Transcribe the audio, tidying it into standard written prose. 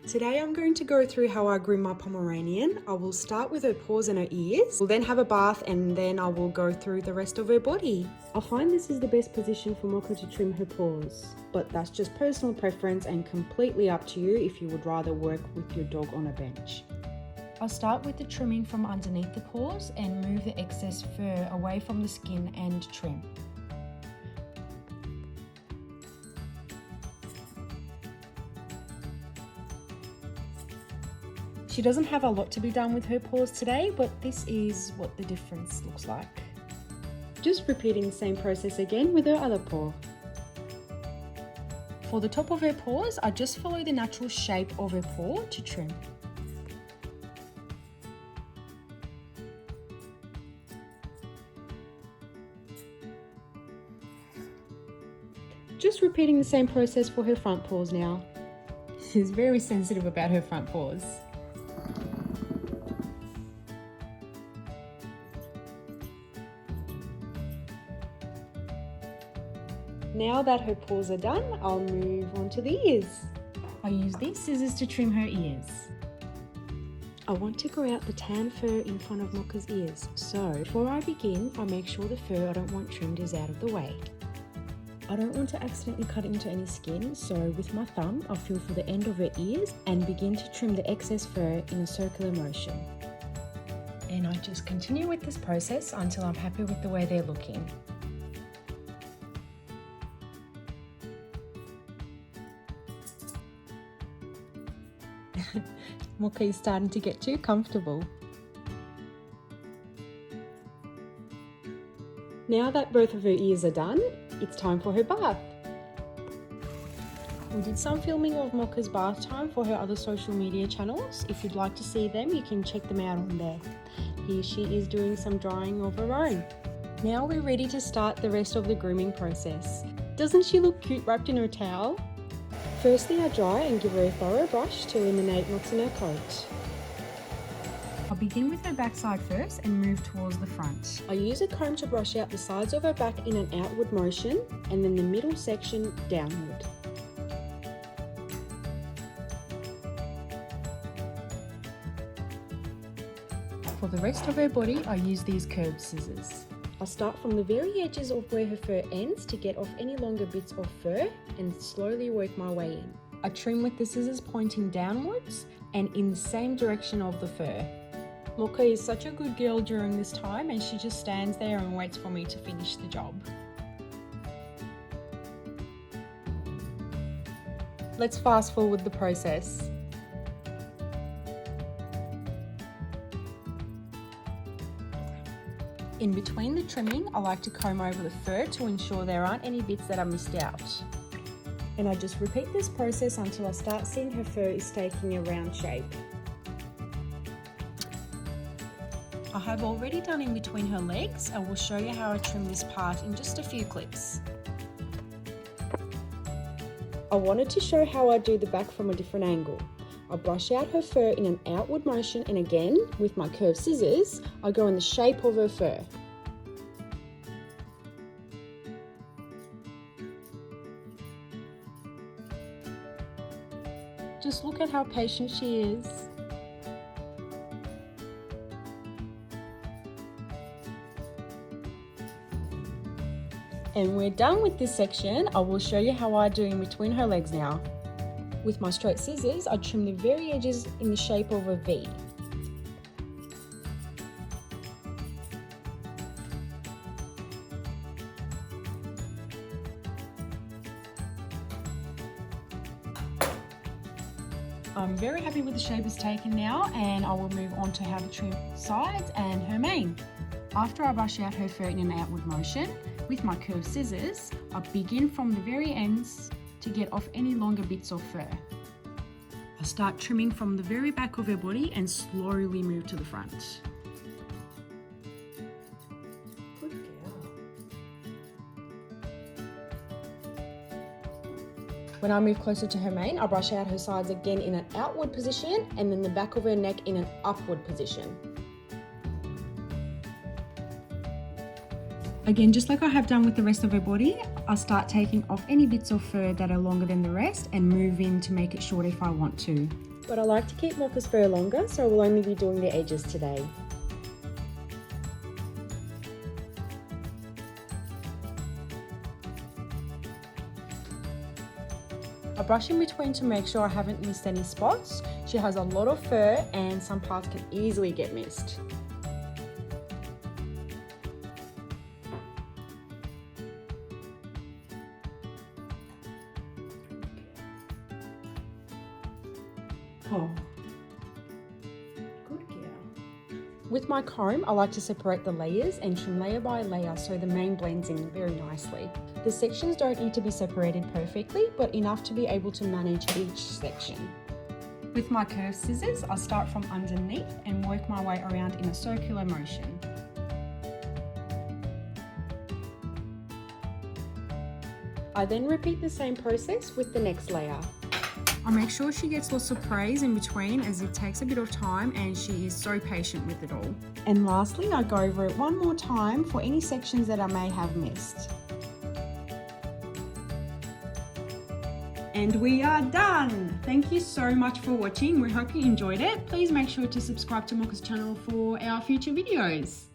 Today I'm going to go through how I groom my Pomeranian. I will start with her paws and her ears. We'll then have a bath and then I will go through the rest of her body. I find this is the best position for Mocha to trim her paws, but that's just personal preference and completely up to you if you would rather work with your dog on a bench. I'll start with the trimming from underneath the paws and move the excess fur away from the skin and trim. She doesn't have a lot to be done with her paws today, but this is what the difference looks like. Just repeating the same process again with her other paw. For the top of her paws, I just follow the natural shape of her paw to trim. Just repeating the same process for her front paws now. She's very sensitive about her front paws. Now that her paws are done, I'll move on to the ears. I use these scissors to trim her ears. I want to grow out the tan fur in front of Mocha's ears, so before I begin, I make sure the fur I don't want trimmed is out of the way. I don't want to accidentally cut into any skin, so with my thumb, I'll feel for the end of her ears and begin to trim the excess fur in a circular motion. And I just continue with this process until I'm happy with the way they're looking. Mocha is starting to get too comfortable. Now that both of her ears are done, it's time for her bath. We did some filming of Mocha's bath time for her other social media channels. If you'd like to see them, you can check them out on there. Here she is doing some drying of her own. Now we're ready to start the rest of the grooming process. Doesn't she look cute wrapped in her towel? Firstly, I dry and give her a thorough brush to eliminate knots in her coat. I'll begin with her backside first and move towards the front. I use a comb to brush out the sides of her back in an outward motion and then the middle section downward. For the rest of her body, I use these curved scissors. I start from the very edges of where her fur ends to get off any longer bits of fur and slowly work my way in. I trim with the scissors pointing downwards and in the same direction of the fur. Mocha is such a good girl during this time and she just stands there and waits for me to finish the job. Let's fast forward the process. In between the trimming, I like to comb over the fur to ensure there aren't any bits that are missed out. And I just repeat this process until I start seeing her fur is taking a round shape. I have already done in between her legs and will show you how I trim this part in just a few clips. I wanted to show how I do the back from a different angle. I brush out her fur in an outward motion and again, with my curved scissors, I go in the shape of her fur. Just look at how patient she is. And we're done with this section. I will show you how I do in between her legs now. With my straight scissors, I trim the very edges in the shape of a V. I'm very happy with the shape it's taken now, and I will move on to how to trim sides and her mane. After I brush out her fur in an outward motion, with my curved scissors, I begin from the very ends to get off any longer bits of fur. I start trimming from the very back of her body and slowly move to the front. Good girl. When I move closer to her mane, I brush out her sides again in an outward position and then the back of her neck in an upward position. Again, just like I have done with the rest of her body, I start taking off any bits of fur that are longer than the rest and move in to make it short if I want to. but I like to keep Mocha's fur longer, so I will only be doing the edges today. I brush in between to make sure I haven't missed any spots. She has a lot of fur and some parts can easily get missed. Oh, good girl. With my comb, I like to separate the layers and trim layer by layer so the mane blends in very nicely. The sections don't need to be separated perfectly, but enough to be able to manage each section. With my curved scissors, I start from underneath and work my way around in a circular motion. I then repeat the same process with the next layer. I make sure she gets lots of praise in between as it takes a bit of time and she is so patient with it all. And lastly, I go over it one more time for any sections that I may have missed. And we are done! Thank you so much for watching. We hope you enjoyed it. Please make sure to subscribe to Mocha's channel for our future videos.